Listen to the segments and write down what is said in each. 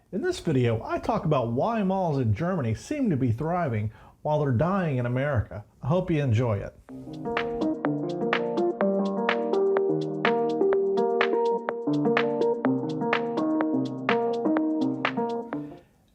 In this video, I talk about why malls in Germany seem to be thriving while they're dying in America. I hope you enjoy it.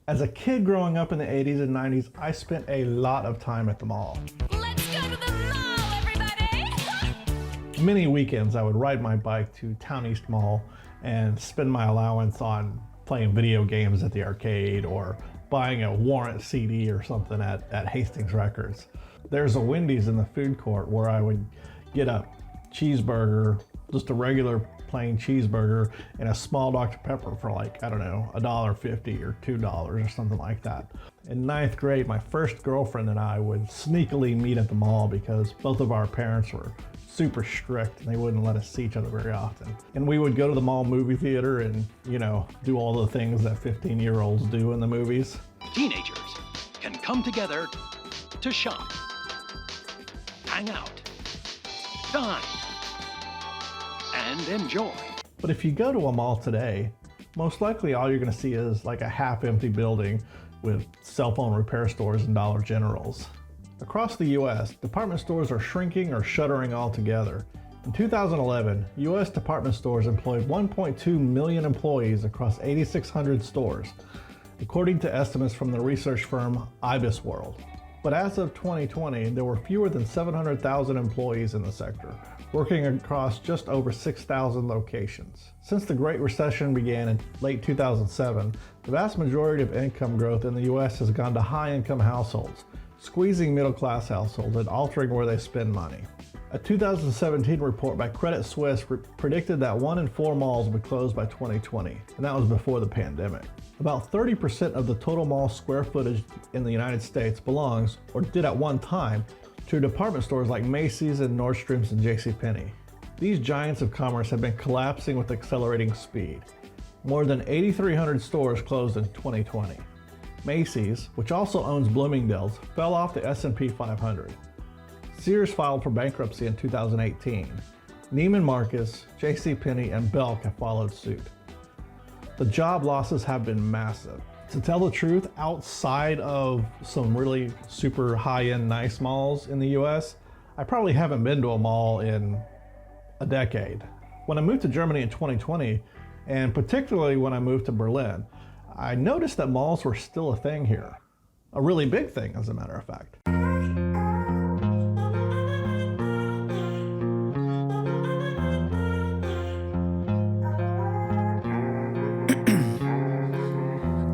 As a kid growing up in the 80s and 90s, I spent a lot of time at the mall. Let's go to the mall, everybody! Many weekends I would ride my bike to Town East Mall and spend my allowance on playing video games at the arcade or buying a Warrant CD or something at Hastings Records. There's a Wendy's in the food court where I would get a cheeseburger, just a regular plain cheeseburger, and a small Dr. Pepper for like, I don't know, $1.50 or $2 or something like that. In ninth grade, my first girlfriend and I would sneakily meet at the mall because both of our parents were super strict and they wouldn't let us see each other very often. And we would go to the mall movie theater and, you know, do all the things that 15-year-olds do in the movies. Teenagers can come together to shop, hang out, dine, and enjoy. But if you go to a mall today, most likely all you're going to see is like a half-empty building with cell phone repair stores and Dollar Generals. Across the US, department stores are shrinking or shuttering altogether. In 2011, US department stores employed 1.2 million employees across 8,600 stores, according to estimates from the research firm IBISWorld. But as of 2020, there were fewer than 700,000 employees in the sector, working across just over 6,000 locations. Since the Great Recession began in late 2007, the vast majority of income growth in the US has gone to high-income households, squeezing middle-class households and altering where they spend money. A 2017 report by Credit Suisse predicted that 1 in 4 malls would close by 2020, and that was before the pandemic. About 30% of the total mall square footage in the United States belongs, or did at one time, to department stores like Macy's and Nordstrom's and JCPenney. These giants of commerce have been collapsing with accelerating speed. More than 8,300 stores closed in 2020. Macy's, which also owns Bloomingdale's, fell off the S&P 500. Sears filed for bankruptcy in 2018. Neiman Marcus, JCPenney, and Belk have followed suit. The job losses have been massive. To tell the truth, outside of some really super high-end nice malls in the US, I probably haven't been to a mall in a decade. When I moved to Germany in 2020, and particularly when I moved to Berlin, I noticed that malls were still a thing here. A really big thing, as a matter of fact.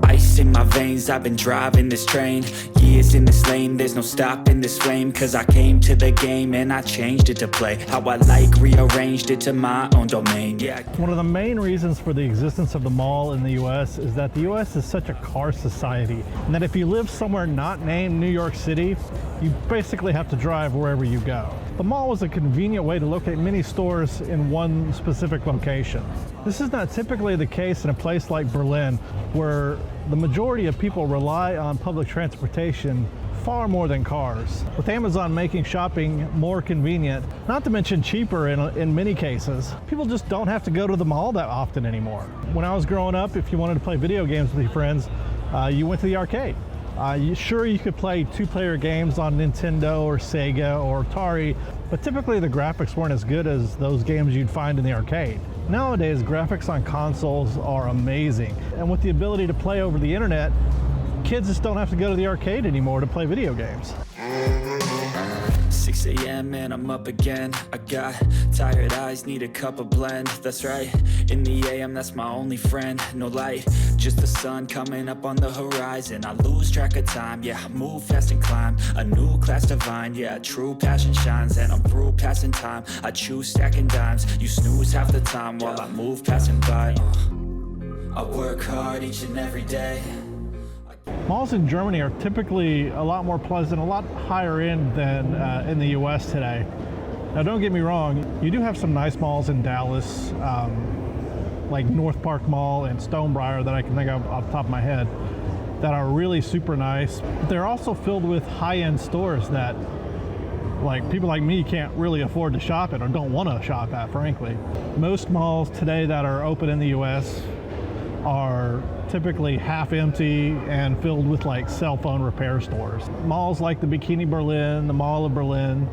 Ice in my veins, I've been driving this train. Years in this lane, there's no stopping this flame. Cause I came to the game and I changed it to play how I like, rearranged it to my own domain. Yeah. One of the main reasons for the existence of the mall in the US is that the US is such a car society, and that if you live somewhere not named New York City, you basically have to drive wherever you go. The mall was a convenient way to locate many stores in one specific location. This is not typically the case in a place like Berlin, where the majority of people rely on public transportation far more than cars. With Amazon making shopping more convenient, not to mention cheaper in many cases, people just don't have to go to the mall that often anymore. When I was growing up, if you wanted to play video games with your friends, you went to the arcade. Sure, you could play two-player games on Nintendo or Sega or Atari, but typically the graphics weren't as good as those games you'd find in the arcade. Nowadays, graphics on consoles are amazing, and with the ability to play over the internet, kids just don't have to go to the arcade anymore to play video games. 6 a.m. and I'm up again. I got tired eyes, need a cup of blend. That's right, in the AM, that's my only friend. No light, just the sun coming up on the horizon. I lose track of time, yeah, I move fast and climb a new class divine, yeah, true passion shines. And I'm through passing time, I choose stacking dimes. You snooze half the time while I move passing by. I work hard each and every day. Malls in Germany are typically a lot more pleasant, a lot higher end than in the US today. Now don't get me wrong, you do have some nice malls in Dallas, like North Park Mall and Stonebriar that I can think of off the top of my head, that are really super nice. But they're also filled with high-end stores that like people like me can't really afford to shop at or don't want to shop at, frankly. Most malls today that are open in the US are typically half empty and filled with like cell phone repair stores. Malls like the Bikini Berlin, the Mall of Berlin,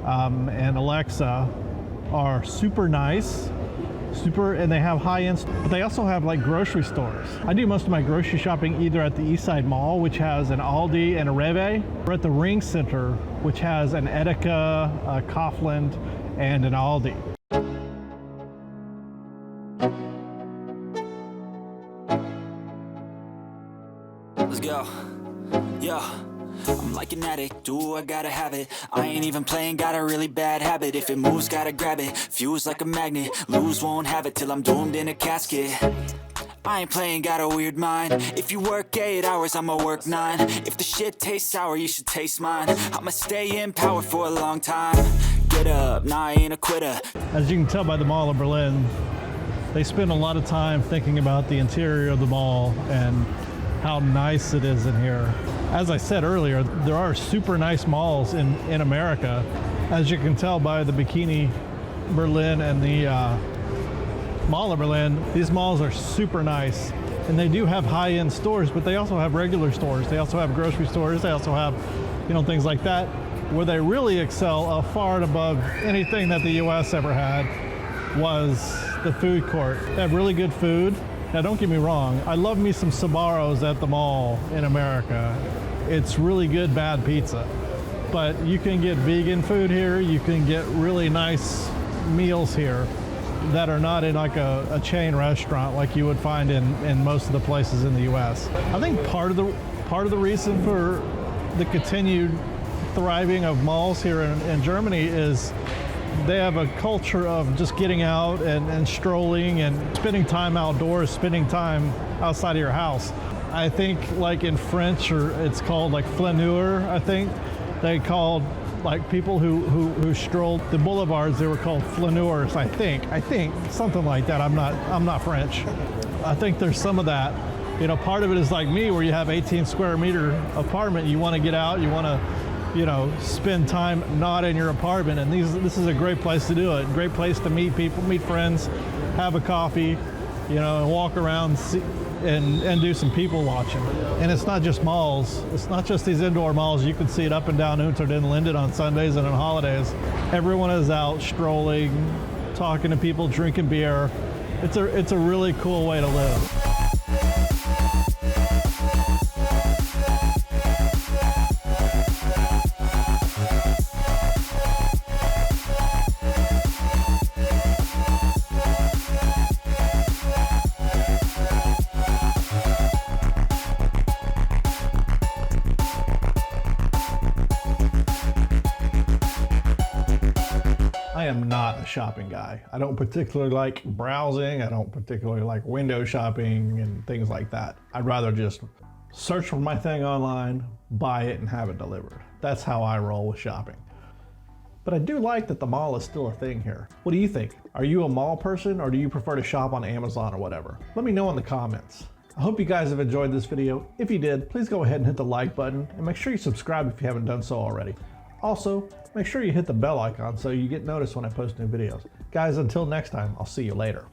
and Alexa are super nice, and they have high-end, but they also have like grocery stores. I do most of my grocery shopping either at the East Side Mall, which has an Aldi and a Rewe, or at the Ring Center, which has an Edeka, a Kaufland, and an Aldi. Let's go. Yeah. I'm like an addict, do I gotta have it. I ain't even playing, got a really bad habit. If it moves, gotta grab it, fuse like a magnet. Lose, won't have it till I'm doomed in a casket. I ain't playing, got a weird mind. If you work 8 hours, I'ma work 9. If the shit tastes sour, you should taste mine. I'ma stay in power for a long time. Get up, nah, I ain't a quitter. As you can tell by the Mall of Berlin, they spend a lot of time thinking about the interior of the mall and how nice it is in here. As I said earlier, there are super nice malls in America. As you can tell by the Bikini Berlin and the Mall of Berlin, these malls are super nice. And they do have high-end stores, but they also have regular stores. They also have grocery stores. They also have, things like that. Where they really excel far and above anything that the US ever had was the food court. They have really good food. Now, don't get me wrong, I love me some Sbarros at the mall in America. It's really good, bad pizza. But you can get vegan food here, you can get really nice meals here that are not in like a chain restaurant like you would find in most of the places in the US. I think part of the reason for the continued thriving of malls here in Germany is they have a culture of just getting out and strolling and spending time outdoors, spending time outside of your house. I think like in French, or it's called like flaneur, I think. They called like people who strolled the boulevards, they were called flaneurs, I think, something like that. I'm not French. I think there's some of that. Part of it is like me, where you have 18 square meter apartment, you want to get out, you want to spend time not in your apartment, and this is a great place to do it. Great place to meet people, meet friends, have a coffee, and walk around and do some people watching. And it's not just malls. It's not just these indoor malls. You can see it up and down Unter den Linden on Sundays and on holidays. Everyone is out strolling, talking to people, drinking beer. It's a really cool way to live. I am not a shopping guy. I don't particularly like browsing. I don't particularly like window shopping and things like that. I'd rather just search for my thing online, buy it, and have it delivered. That's how I roll with shopping. But I do like that the mall is still a thing here. What do you think? Are you a mall person, or do you prefer to shop on Amazon or whatever? Let me know in the comments. I hope you guys have enjoyed this video. If you did, please go ahead and hit the like button, and make sure you subscribe if you haven't done so already. Also, make sure you hit the bell icon so you get noticed when I post new videos. Guys, until next time, I'll see you later.